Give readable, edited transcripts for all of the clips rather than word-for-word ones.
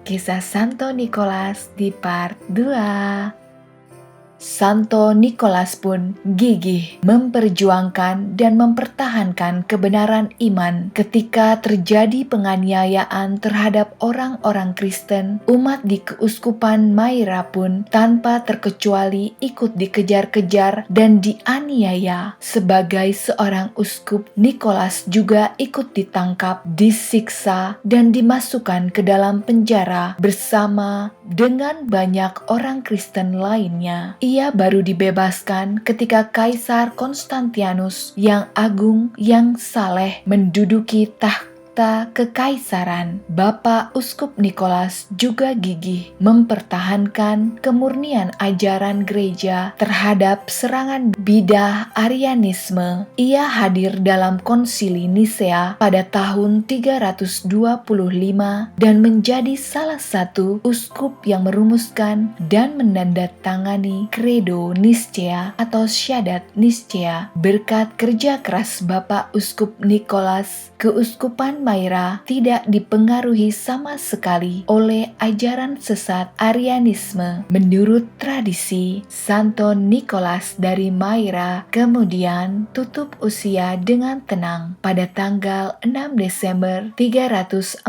Kisah Santo Nikolas di part 2. Santo Nikolas pun gigih memperjuangkan dan mempertahankan kebenaran iman ketika terjadi penganiayaan terhadap orang-orang Kristen. Umat di keuskupan Myra pun tanpa terkecuali ikut dikejar-kejar dan dianiaya. Sebagai seorang uskup, Nikolas juga ikut ditangkap, disiksa, dan dimasukkan ke dalam penjara bersama dengan banyak orang Kristen lainnya. Ia baru dibebaskan ketika Kaisar Konstantianus yang agung, yang saleh menduduki tahta kekaisaran. Bapak Uskup Nikolas juga gigih mempertahankan kemurnian ajaran gereja terhadap serangan bidah Arianisme. Ia hadir dalam konsili Nisea pada tahun 325 dan menjadi salah satu uskup yang merumuskan dan menandatangani Credo Niscea atau Syahadat Niscea. Berkat kerja keras Bapak Uskup Nikolas, keuskupan Myra tidak dipengaruhi sama sekali oleh ajaran sesat Arianisme. Menurut tradisi, Santo Nikolas dari Myra kemudian tutup usia dengan tenang pada tanggal 6 Desember 343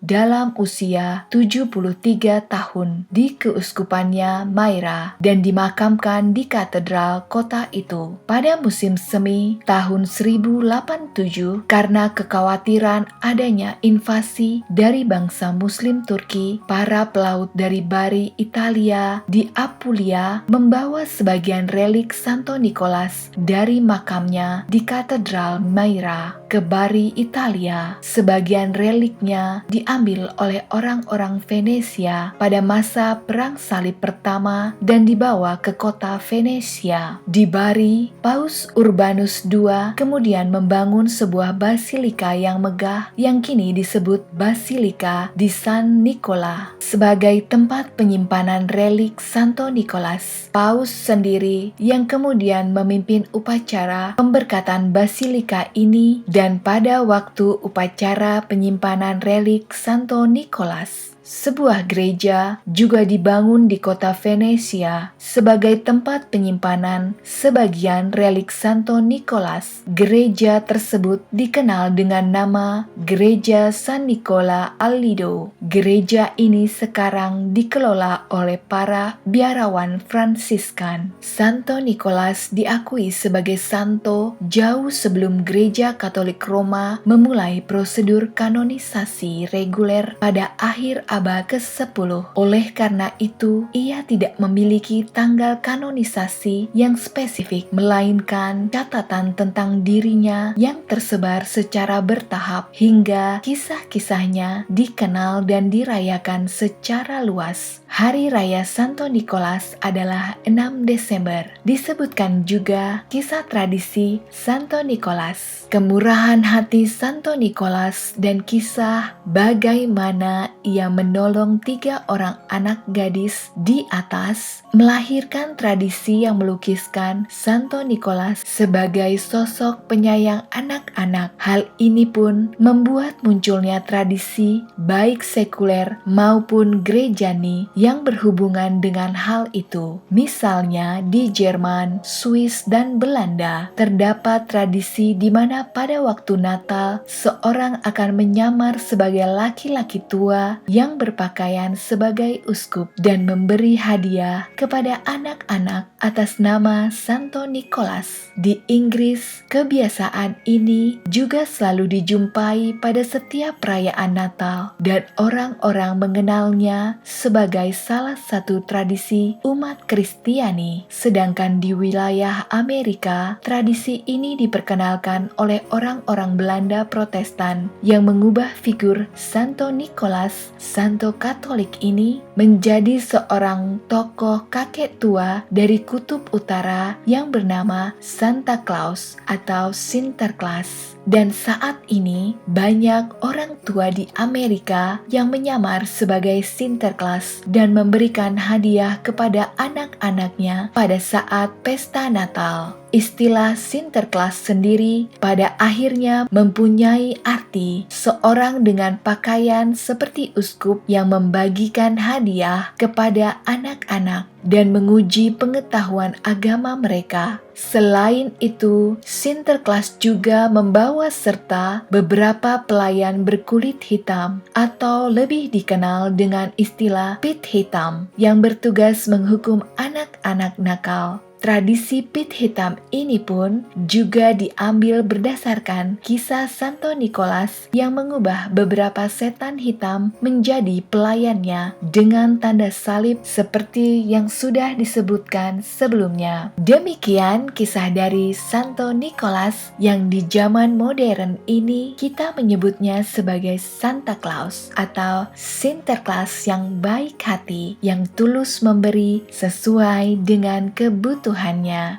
dalam usia 73 tahun di keuskupannya Myra dan dimakamkan di katedral kota itu. Pada musim semi tahun 1087 karena kekhawatiran adanya invasi dari bangsa Muslim Turki, para pelaut dari Bari, Italia di Apulia membawa sebagian relik Santo Nikolas dari makamnya di katedral Myra ke Bari, Italia. Sebagian reliknya diambil oleh orang-orang Venesia pada masa Perang Salib Pertama dan dibawa ke kota Venesia. Di Bari, Paus Urbanus II kemudian membangun sebuah basilika yang megah yang kini disebut Basilika di San Nicola sebagai tempat penyimpanan relik Santo Nikolas. Paus sendiri yang kemudian memimpin upacara pemberkatan basilika ini, dan pada waktu upacara penyimpanan relik Santo Nikolas, sebuah gereja juga dibangun di kota Venesia sebagai tempat penyimpanan sebagian relik Santo Nikolas. Gereja tersebut dikenal dengan nama Gereja San Nicola al Lido. Gereja ini sekarang dikelola oleh para biarawan Fransiskan. Santo Nikolas diakui sebagai santo jauh sebelum Gereja Katolik Roma memulai prosedur kanonisasi reguler pada akhir abad ke-10. Oleh karena itu, ia tidak memiliki tanggal kanonisasi yang spesifik, melainkan catatan tentang dirinya yang tersebar secara bertahap hingga kisah-kisahnya dikenal dan dirayakan secara luas. Hari Raya Santo Nikolas adalah 6 Desember. Disebutkan juga kisah tradisi Santo Nikolas, kemurahan hati Santo Nikolas, dan kisah bagaimana ia menolong 3 orang anak gadis di atas, melahirkan tradisi yang melukiskan Santo Nikolas sebagai sosok penyayang anak-anak. Hal ini pun membuat munculnya tradisi baik sekuler maupun gerejani yang berhubungan dengan hal itu. Misalnya di Jerman, Swiss, dan Belanda terdapat tradisi di mana pada waktu Natal seorang akan menyamar sebagai laki-laki tua yang berpakaian sebagai uskup dan memberi hadiah kepada anak-anak atas nama Santo Nikolas. Di Inggris, kebiasaan ini juga selalu dijumpai pada setiap perayaan Natal dan orang-orang mengenalnya sebagai salah satu tradisi umat Kristiani. Sedangkan di wilayah Amerika, tradisi ini diperkenalkan oleh orang-orang Belanda Protestan yang mengubah figur Santo Nikolas, Santo Katolik ini, menjadi seorang tokoh kakek tua dari kutub utara yang bernama Santa Claus atau Sinterklaas. Dan saat ini banyak orang tua di Amerika yang menyamar sebagai Sinterklas dan memberikan hadiah kepada anak-anaknya pada saat pesta Natal. Istilah Sinterklas sendiri pada akhirnya mempunyai arti seorang dengan pakaian seperti uskup yang membagikan hadiah kepada anak-anak dan menguji pengetahuan agama mereka. Selain itu, Sinterklas juga membawa serta beberapa pelayan berkulit hitam atau lebih dikenal dengan istilah Pit Hitam yang bertugas menghukum anak-anak nakal. Tradisi pit hitam ini pun juga diambil berdasarkan kisah Santo Nikolas yang mengubah beberapa setan hitam menjadi pelayannya dengan tanda salib seperti yang sudah disebutkan sebelumnya. Demikian kisah dari Santo Nikolas yang di zaman modern ini kita menyebutnya sebagai Santa Claus atau Sinterklas yang baik hati, yang tulus memberi sesuai dengan kebutuhannya.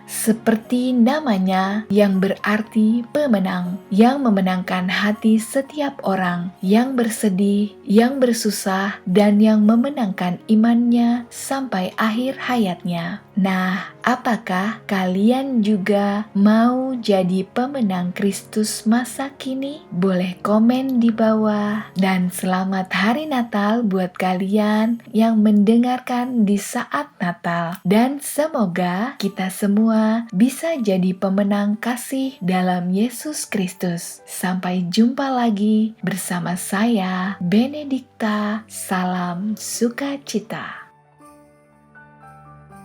Seperti namanya yang berarti pemenang, yang memenangkan hati setiap orang, yang bersedih, yang bersusah, dan yang memenangkan imannya sampai akhir hayatnya. Nah, apakah kalian juga mau jadi pemenang Kristus masa kini? Boleh komen di bawah. Dan selamat Hari Natal buat kalian yang mendengarkan di saat Natal. Dan semoga kita semua bisa jadi pemenang kasih dalam Yesus Kristus. Sampai jumpa lagi bersama saya, Benedikta. Salam sukacita.